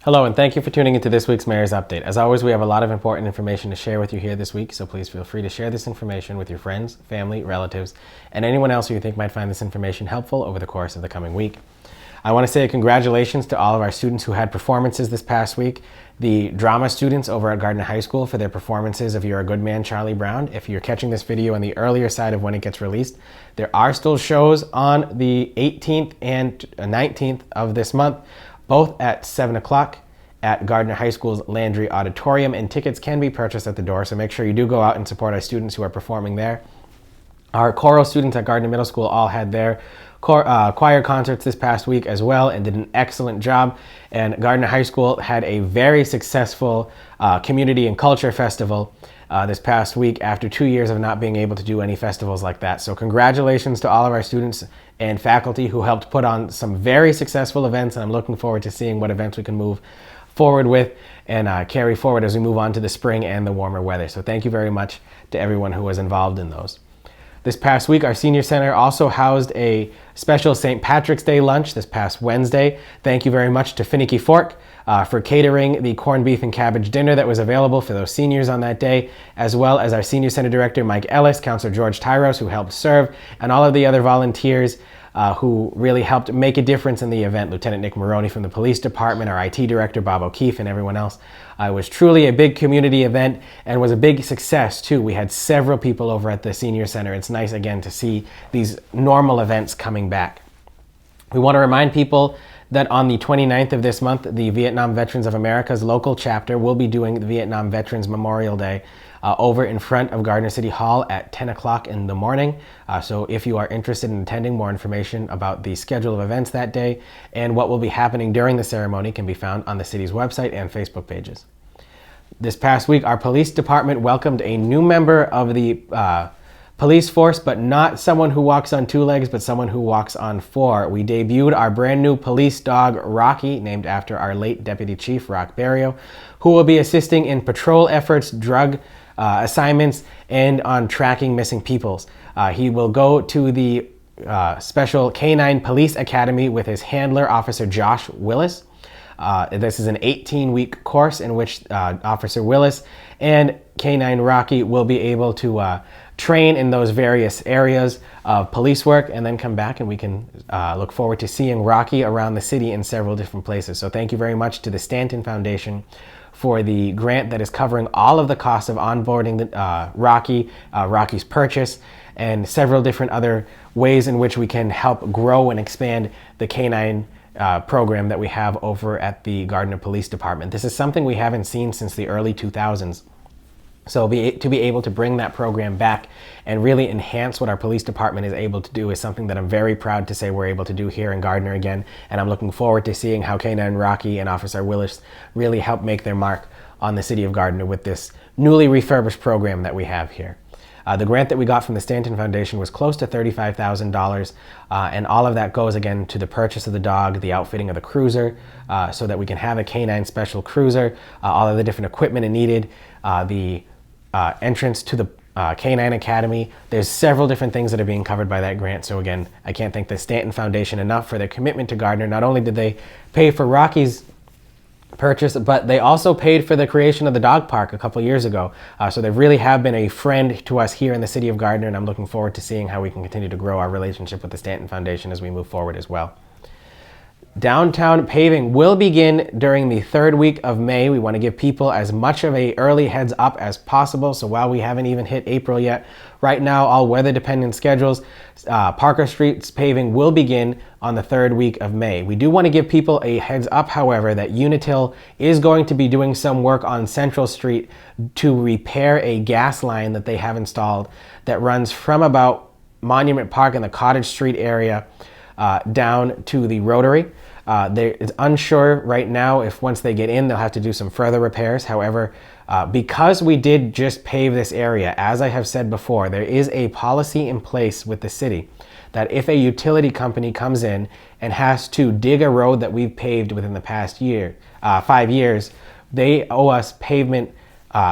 Hello, and thank you for tuning into this week's Mayor's Update. As always, we have a lot of important information to share with you here this week, so please feel free to share this information with your friends, family, relatives, and anyone else who you think might find this information helpful over the course of the coming week. I want to say congratulations to all of our students who had performances this past week. The drama students over at Gardner High School for their performances of You're a Good Man, Charlie Brown. If you're catching this video on the earlier side of when it gets released, there are still shows on the 18th and 19th of this month, both at 7 o'clock at Gardner High School's Landry Auditorium, and tickets can be purchased at the door, so make sure you do go out and support our students who are performing there. Our choral students at Gardner Middle School all had their choir concerts this past week as well and did an excellent job. And Gardner High School had a very successful community and culture festival this past week after 2 years of not being able to do any festivals like that. So congratulations to all of our students and faculty who helped put on some very successful events, and I'm looking forward to seeing what events we can move forward with and carry forward as we move on to the spring and the warmer weather. So thank you very much to everyone who was involved in those. This past week, our senior center also housed a special St. Patrick's Day lunch this past Wednesday. Thank you very much to Finicky Fork for catering the corned beef and cabbage dinner that was available for those seniors on that day, as well as our senior center director, Mike Ellis, Councilor George Tyros, who helped serve, and all of the other volunteers who really helped make a difference in the event. Lieutenant Nick Maroney from the police department, our IT director, Bob O'Keefe, and everyone else. It was truly a big community event and was a big success too. We had several people over at the senior center. It's nice again to see these normal events coming back. We want to remind people that on the 29th of this month, the Vietnam Veterans of America's local chapter will be doing the Vietnam Veterans Memorial Day over in front of Gardner City Hall at 10 o'clock in the morning. So if you are interested in attending, more information about the schedule of events that day and what will be happening during the ceremony can be found on the city's website and Facebook pages. This past week, our police department welcomed a new member of the police force, but not someone who walks on two legs, but someone who walks on four. We debuted our brand new police dog, Rocky, named after our late Deputy Chief, Rock Barrio, who will be assisting in patrol efforts, drug assignments, and on tracking missing peoples. He will go to the Special Canine Police Academy with his handler, Officer Josh Willis. This is an 18-week course in which Officer Willis and Canine Rocky will be able to train in those various areas of police work and then come back and we can look forward to seeing Rocky around the city in several different places. So thank you very much to the Stanton Foundation for the grant that is covering all of the costs of onboarding Rocky's purchase, and several different other ways in which we can help grow and expand the canine program that we have over at the Gardner Police Department. This is something we haven't seen since the early 2000s. So to be able to bring that program back and really enhance what our police department is able to do is something that I'm very proud to say we're able to do here in Gardner again. And I'm looking forward to seeing how Canine Rocky and Officer Willis really help make their mark on the city of Gardner with this newly refurbished program that we have here. The grant that we got from the Stanton Foundation was close to $35,000, and all of that goes again to the purchase of the dog, the outfitting of the cruiser, so that we can have a canine special cruiser, all of the different equipment needed, the entrance to the Canine Academy. There's several different things that are being covered by that grant. So again, I can't thank the Stanton Foundation enough for their commitment to Gardner. Not only did they pay for Rocky's purchase, but they also paid for the creation of the dog park a couple years ago. So they really have been a friend to us here in the city of Gardner, and I'm looking forward to seeing how we can continue to grow our relationship with the Stanton Foundation as we move forward as well. Downtown paving will begin during the third week of May. We want to give people as much of a early heads up as possible. So while we haven't even hit April yet, right now all weather dependent schedules, Parker Street's paving will begin on the third week of May. We do want to give people a heads up, however, that Unitil is going to be doing some work on Central Street to repair a gas line that they have installed that runs from about Monument Park in the Cottage Street area down to the Rotary. It's unsure right now if once they get in, they'll have to do some further repairs. However, because we did just pave this area, as I have said before, there is a policy in place with the city that if a utility company comes in and has to dig a road that we've paved within the past 5 years, they owe us pavement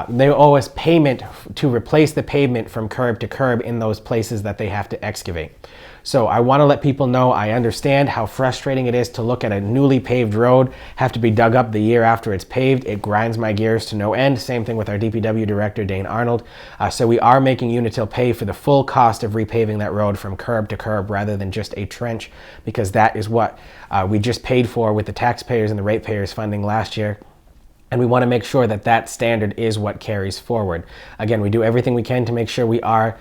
they owe us payment to replace the pavement from curb to curb in those places that they have to excavate. So I want to let people know I understand how frustrating it is to look at a newly paved road have to be dug up the year after it's paved. It grinds my gears to no end. Same thing with our DPW director, Dane Arnold. So we are making Unitil pay for the full cost of repaving that road from curb to curb rather than just a trench, because that is what we just paid for with the taxpayers and the ratepayers funding last year. And we want to make sure that that standard is what carries forward. Again, we do everything we can to make sure we are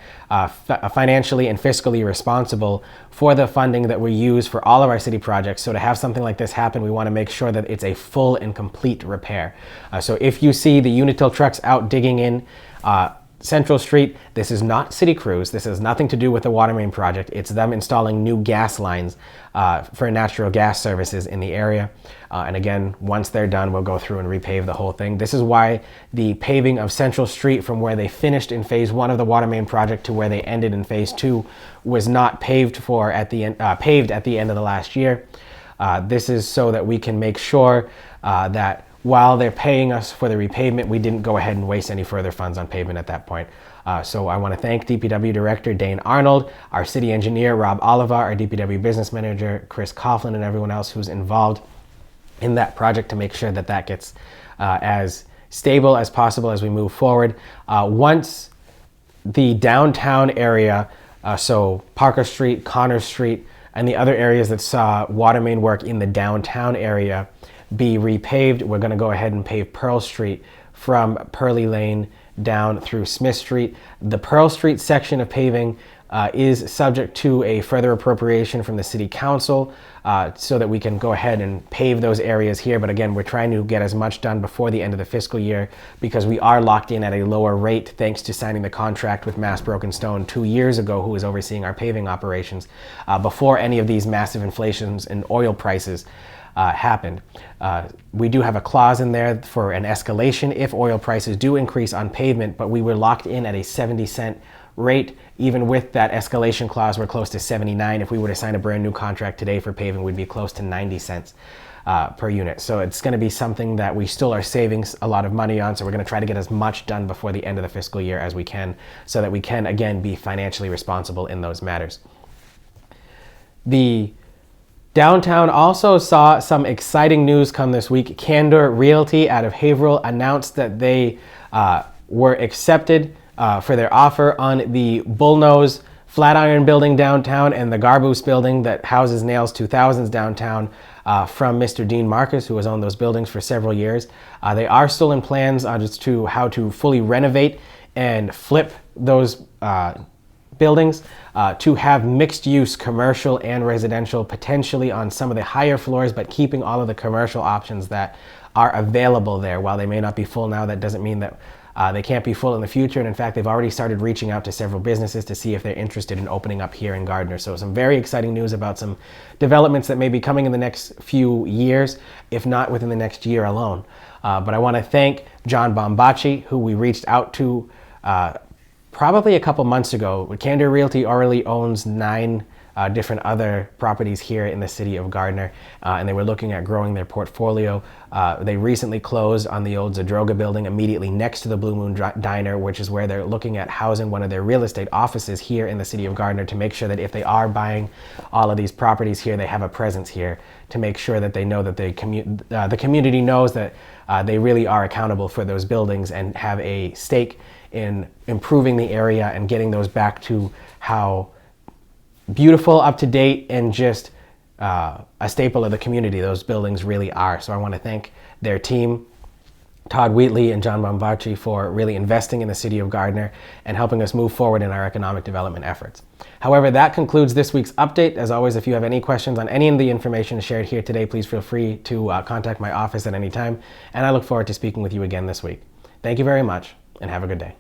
financially and fiscally responsible for the funding that we use for all of our city projects. So to have something like this happen, we want to make sure that it's a full and complete repair. So if you see the Unitil trucks out digging in Central Street, this is not city crews. This has nothing to do with the water main project. It's them installing new gas lines for natural gas services in the area. And again, once they're done, we'll go through and repave the whole thing. This is why the paving of Central Street from where they finished in phase 1 of the water main project to where they ended in phase 2 was not paved at the end of the last year. This is so that we can make sure that while they're paying us for the repavement, we didn't go ahead and waste any further funds on pavement at that point. So I want to thank DPW Director Dane Arnold, our City Engineer Rob Oliver, our DPW Business Manager Chris Coughlin, and everyone else who's involved in that project to make sure that that gets as stable as possible as we move forward. Once the downtown area, so Parker Street, Connor Street, and the other areas that saw water main work in the downtown area be repaved, we're going to go ahead and pave Pearl Street from Purley Lane down through Smith Street. The Pearl Street section of paving is subject to a further appropriation from the City Council so that we can go ahead and pave those areas here. But again, we're trying to get as much done before the end of the fiscal year because we are locked in at a lower rate thanks to signing the contract with Mass Broken Stone 2 years ago, who was overseeing our paving operations before any of these massive inflations in oil prices happened. We do have a clause in there for an escalation if oil prices do increase on pavement, but we were locked in at a 70-cent rate. Even with that escalation clause, we're close to 79. If we were to sign a brand new contract today for paving, we'd be close to 90 cents per unit. So it's going to be something that we still are saving a lot of money on. So we're going to try to get as much done before the end of the fiscal year as we can so that we can, again, be financially responsible in those matters. The downtown also saw some exciting news come this week. Candor Realty out of Haverhill announced that they were accepted for their offer on the Bullnose Flatiron building downtown and the Garboose building that houses Nails 2000s downtown from Mr. Dean Marcus, who has owned those buildings for several years. They are still in plans as to how to fully renovate and flip those buildings to have mixed use commercial and residential potentially on some of the higher floors, but keeping all of the commercial options that are available there. While they may not be full now, that doesn't mean that they can't be full in the future. And in fact, they've already started reaching out to several businesses to see if they're interested in opening up here in Gardner. So some very exciting news about some developments that may be coming in the next few years, if not within the next year alone. But I want to thank John Bombacci, who we reached out to probably a couple months ago. Candor Realty already owns 9 different other properties here in the city of Gardner, and they were looking at growing their portfolio. They recently closed on the old Zadroga building immediately next to the Blue Moon Diner, which is where they're looking at housing one of their real estate offices here in the city of Gardner to make sure that if they are buying all of these properties here, they have a presence here to make sure that they know that the community knows that they really are accountable for those buildings and have a stake in improving the area and getting those back to how beautiful, up to date, and just a staple of the community those buildings really are. So I want to thank their team, Todd Wheatley and John Bombacci, for really investing in the city of Gardner and helping us move forward in our economic development efforts. However, that concludes this week's update. As always, if you have any questions on any of the information shared here today, please feel free to contact my office at any time, and I look forward to speaking with you again this week. Thank you very much, and have a good day.